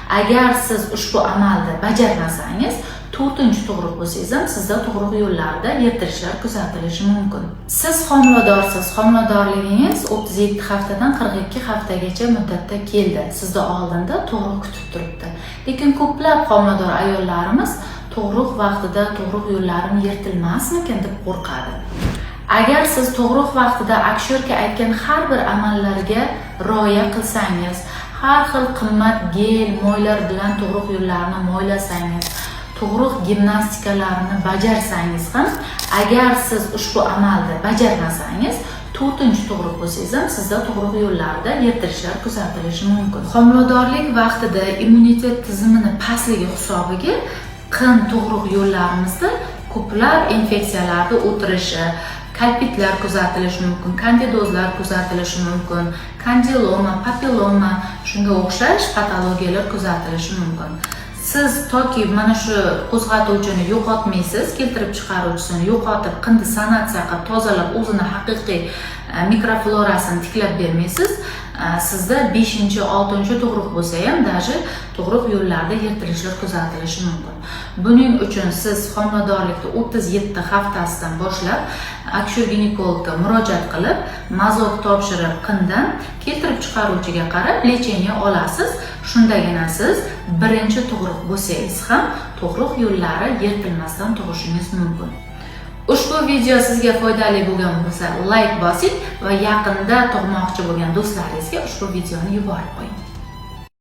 Agar siz ushbu amalni bajarmasangiz, 4-tug'ruq bo'lsangiz ham sizda tug'ruq yo'llarida yirtishlar kuzatilishi mumkin. Siz homiladorsiz, homiladorligingiz 37 haftadan 42 haftagacha muddatda keldi. Sizda oldinda tug'ruq kutib turibdi. Lekin ko'plab homilador ayollarimiz tug'ruq vaqtida tug'ruq yo'llarini yirtilmasmikin deb qo'rqadi. Agar siz tug'ruq vaqtida aktyorka aytgan har bir amallarga rioya qilsangiz, har xil qimmat gel, moylar bilan tug'ruq yo'llarini moylasangiz, tug'ruq gimnastikalarini bajarsangiz ham, agar siz ushbu amalni bajarmasangiz, 4-tug'ruq bo'lsangiz ham sizda tug'ruq yo'llarida yirtishlar kuzatilishi mumkin. Homiladorlik vaqtida immunitet tizimini pastligi hisobiga qin tug'ruq yo'llarimizda ko'plab infeksiyalarning o'tirishi, kalpitlar kuzatilishi mumkin, kandidozlar kuzatilishi mumkin, kandiloma, papilloma, shunga o'xshash patologiyalar kuzatilishi mumkin. Siz toki mana shu qo'zg'atuvchini yo'qotmaysiz, keltirib chiqaruvchisini yo'qotib, qindi sanatsiya qilib, tozalab, o'zini haqiqiy mikroflorasini tiklab bermaysiz, sizda 5-6-tug'ruq bo'lsa ham даже tug'ruq yo'llarida yirtilishlar kuzatilishi mumkin. Buning uchun siz homiladorlikning 37 haftasidan boshlab aktyor ginekologga murojaat qilib, mazok topshirib, qindan keltirib chiqaruvchiga qarab lecheniya olasiz. Shundagina siz 1-tug'ruq bo'lsangiz ham tug'ruq yo'llari yirtilmasdan tug'ishingiz mumkin. Ushbu video sizga foydali bo'lgan bo'lsa, like bosing va yaqinda tug'moqchi bo'lgan do'stlaringizga ushbu videoni yuborib qo'ying.